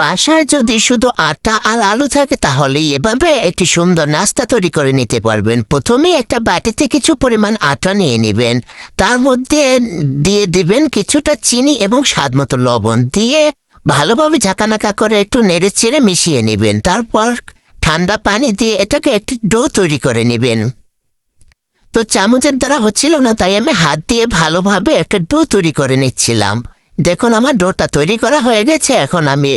বাসায় যদি শুধু আটা আর আলু থাকে তাহলে এভাবে একটি সুন্দর নাস্তা তৈরি করে নিতে পারবেন। প্রথমে একটা বাটিতে কিছু পরিমাণ আটা নিয়ে নেবেন, তার মধ্যে দিয়ে দিবেন কিছুটা চিনি এবং স্বাদমতো লবণ দিয়ে ভালোভাবে ঝাঁকানাকা করে একটু নেড়ে চেড়ে মিশিয়ে নেবেন। তারপর ঠান্ডা পানি দিয়ে এটাকে একটি ডো তৈরি করে নেবেন। তো চামচের দ্বারা হচ্ছিল না, তাই আমি হাত দিয়ে ভালোভাবে একটা ডো তৈরি করে নিচ্ছিলাম। দেখুন আমার ডোটা তৈরি করা হয়ে গেছে। এখন আমি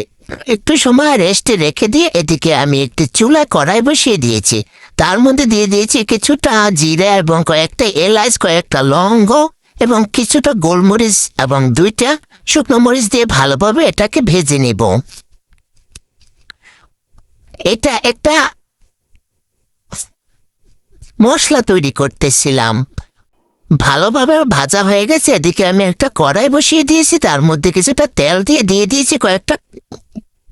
একটু সময় রেস্টে রেখে দিয়ে এদিকে আমি একটি চুলায় কড়াই বসিয়ে দিয়েছি। তার মধ্যে দিয়ে দিয়েছি কিছুটা জিরা এবং কয়েকটা এলাচ, কয়েকটা লবঙ্গ এবং কিছুটা গোলমরিচ এবং 2টা শুকনো মরিচ দিয়ে ভালোভাবে এটাকে ভেজে নেব। এটা একটা মশলা তৈরি করতেছিলাম। ভালোভাবে ভাজা হয়ে গেছে। এদিকে আমি একটা কড়াই বসিয়ে দিয়েছি, তার মধ্যে কিছুটা তেল দিয়ে দিয়েছি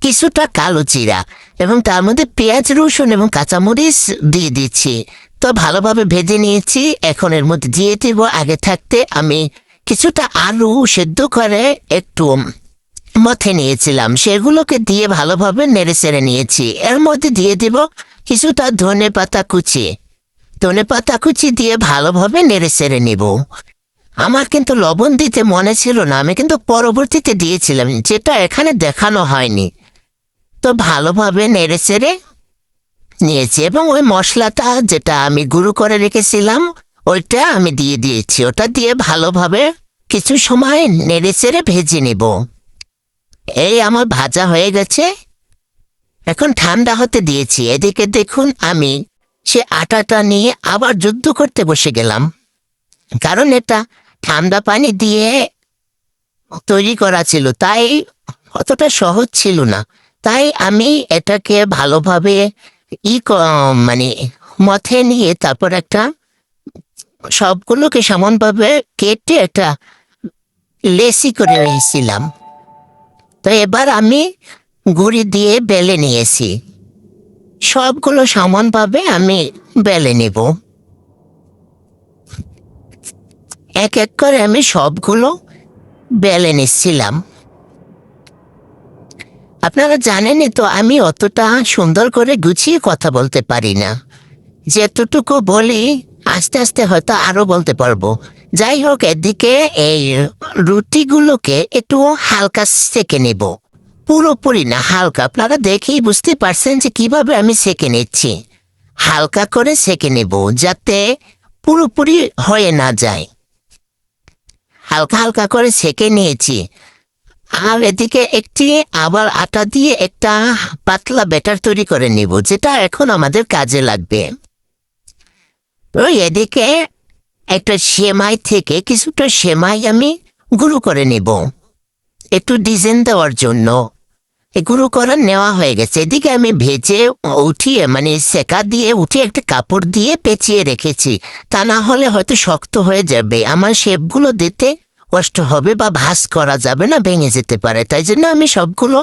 কিছুটা কালো জিরা এবং তার মধ্যে পেঁয়াজ, রসুন এবং কাঁচামরিচ দিয়ে দিচ্ছি। তো ভালোভাবে ভেজে নিয়েছি। এখন এর মধ্যে দিয়ে দিব আগে থাকতে আমি কিছুটা আলু সেদ্ধ করে একটু মথে নিয়েছিলাম, সেগুলোকে দিয়ে ভালোভাবে নেড়ে চেড়ে নিয়েছি। এর মধ্যে দিয়ে দিব কিছুটা ধনেপাতা কুচি দিয়ে ভালোভাবে নেড়ে চেড়ে নিব। আমার কিন্তু লবণ দিতে মনে ছিল না, আমি কিন্তু পরবর্তীতে দিয়েছিলাম, যেটা এখানে দেখানো হয়নি। তো ভালোভাবে নেড়ে চেড়ে নিয়েছি এবং ওই মশলাটা যেটা আমি গুঁড়ো করে রেখেছিলাম ওইটা আমি দিয়ে দিয়েছি। ওটা দিয়ে ভালোভাবে কিছু সময় নেড়ে চেড়ে ভেজে নেব। এই আমার ভাজা হয়ে গেছে, এখন ঠান্ডা হতে দিয়েছি। এদিকে দেখুন আমি সে আটাটা নিয়ে আবার যুদ্ধ করতে বসে গেলাম, কারণ এটা ঠান্ডা পানি দিয়ে তৈরি করা ছিল, তাই অতটা সহজ ছিল না। তাই আমি এটাকে ভালোভাবে মানে মথে নিয়ে তারপর একটা সবগুলোকে সমানভাবে কেটে একটা লেসি করে নিয়েছিলাম। তো এবার আমি গুঁড়ি দিয়ে বেলে নিয়েছি। সবগুলো সমানভাবে আমি বেলে নেব। এক এক করে আমি সবগুলো বেলে নিচ্ছিলাম। আপনারা জানেনই তো আমি অতটা সুন্দর করে গুছিয়ে কথা বলতে পারি না, যেতটুকু বলি আস্তে আস্তে হয়তো আরো বলতে পারবো। যাই হোক, এদিকে এই রুটিগুলোকে একটু হালকা সেকে নেব, পুরোপুরি না হালকা। আপনারা দেখেই বুঝতে পারছেন যে কিভাবে আমি সেকে নিচ্ছি। হালকা করে সেকে নেব যাতে পুরোপুরি হয়ে না যায়। হালকা হালকা করে সেকে নিয়েছি। আর এদিকে একটি আবার আটা দিয়ে একটা পাতলা ব্যাটার তৈরি করে নিব, যেটা এখন আমাদের কাজে লাগবে। ওই এদিকে একটা সেমাই থেকে কিছুটা সেমাই আমি গুঁড়ো করে নেব একটু ডিজাইন দেওয়ার জন্য। গুঁড়ো করা নেওয়া হয়ে গেছে। এদিকে আমি ভেজে উঠিয়ে মানে সেকা দিয়ে উঠিয়ে একটা কাপড় দিয়ে পেঁচিয়ে রেখেছি, তা না হলে হয়তো শক্ত হয়ে যাবে, আমার শেপগুলো দিতে কষ্ট হবে বা ভাঁজ করা যাবে না, ভেঙে যেতে পারে। তাই জন্য আমি সবগুলো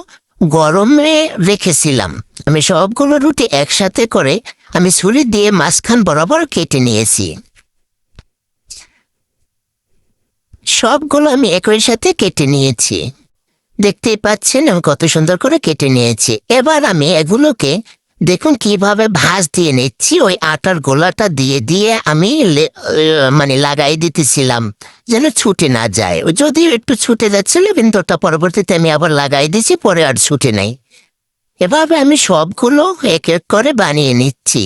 গরমে রেখেছিলাম। আমি সবগুলো রুটি একসাথে করে আমি ছুরি দিয়ে মাঝখান বরাবর কেটে নিয়েছি। সবগুলো আমি একই সাথে কেটে নিয়েছি, দেখতেই পাচ্ছেন আমি কত সুন্দর করে কেটে নিয়েছি। এবার আমি এগুলোকে দেখুন কিভাবে ভাঁজ দিয়ে নিচ্ছি। ওই আটার গোলাটা দিয়ে দিয়ে আমি মানে লাগাই দিতেছিলাম যেন ছুটে না যায়। যদিও একটু ছুটে যাচ্ছিল, কিন্তু ওটা পরবর্তীতে আমি আবার লাগাই দিচ্ছি, পরে আর ছুটে নাই। এভাবে আমি সবগুলো এক এক করে বানিয়ে নিচ্ছি।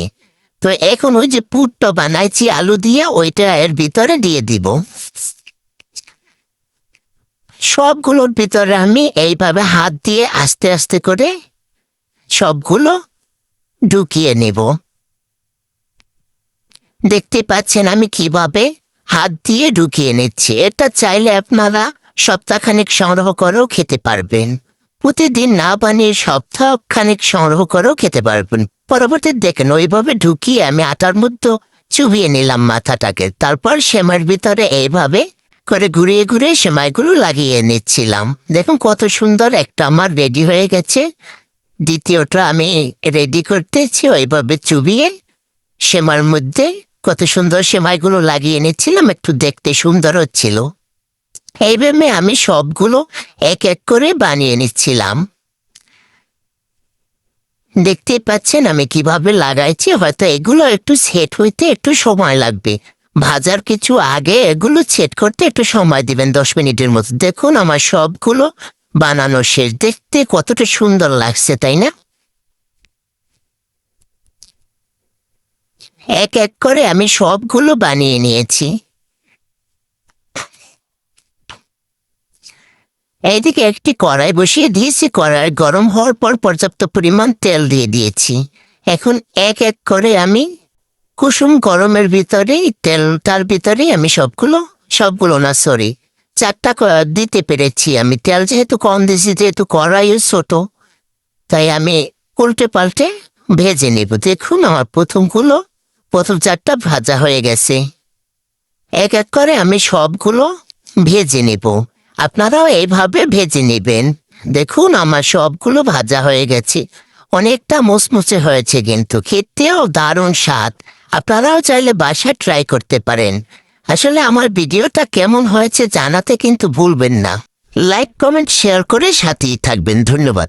তো এখন ওই যে পুরটা বানাইছি আলু দিয়ে, ওইটা এর ভিতরে দিয়ে দিব। সবগুলোর ভিতরে আমি এইভাবে হাত দিয়ে আস্তে আস্তে করে সবগুলো ঢুকিয়ে নেব। দেখতে পাচ্ছেন আমি কিভাবে হাত দিয়ে ঢুকিয়ে নিচ্ছি। এটা চাইলে আপনারা সপ্তাহখানেক সংগ্রহ করেও খেতে পারবেন। প্রতিদিন না বানিয়ে সপ্তাহখানেক সংগ্রহ করেও খেতে পারবেন। পরবর্তীতে দেখেন ওইভাবে ঢুকিয়ে আমি আটার মধ্যে চুবিয়ে নিলাম মাথাটাকে। তারপর সেমাইয়ের ভিতরে এইভাবে করে ঘুরিয়ে ঘুরিয়ে সেমাইগুলো লাগিয়ে নিচ্ছিলাম। দেখুন কত সুন্দর একটা আমার রেডি হয়ে গেছে। দ্বিতীয়টা আমি রেডি করতেছি, ওইভাবে চুবিয়ে সেমাইয়ের মধ্যে কত সুন্দর সেমাইগুলো লাগিয়ে নিচ্ছিলাম, একটু দেখতে সুন্দর হচ্ছিল। এইভাবে আমি সবগুলো এক এক করে বানিয়ে নিচ্ছিলাম। দেখতে পাচ্ছেন আমি কিভাবে লাগাইছি, হয়তো এগুলো একটু সেট হইতে একটু সময় লাগবে। ভাজার কিছু আগে এগুলো সেট করতে একটু সময় দিবেন, 10 মিনিটের মতো। দেখুন আমার সবগুলো বানানো শেষ, দেখতে কতটা সুন্দর লাগছে তাই না? এক এক করে আমি সবগুলো বানিয়ে নিয়েছি। এইদিকে একটি কড়াই বসিয়ে দিয়েছি, কড়াই গরম হওয়ার পর পর্যাপ্ত পরিমাণ তেল দিয়ে দিয়েছি। এখন এক এক করে আমি কুসুম গরমের ভিতরেই তেলটার ভিতরেই আমি সবগুলো না সরি, 4টা দিতে পেরেছি আমি। তেল যেহেতু কম দিয়েছি, যেহেতু কড়াইও ছোট, তাই আমি উল্টে পাল্টে ভেজে নেব। দেখুন আমার প্রথম 4টা ভাজা হয়ে গেছে। এক এক করে আমি সবগুলো ভেজে নেব। আপনারাও এইভাবে ভেজে নেবেন। দেখুন আমার সবগুলো ভাজা হয়ে গেছে, অনেকটা মুচমুচে হয়েছে, কিন্তু খেতেও দারুণ স্বাদ। আপনারাও চাইলে বাসায় ট্রাই করতে পারেন। আসলে আমার ভিডিওটা কেমন হয়েছে জানাতে কিন্তু ভুলবেন না। লাইক কমেন্ট শেয়ার করে সাথেই থাকবেন। ধন্যবাদ।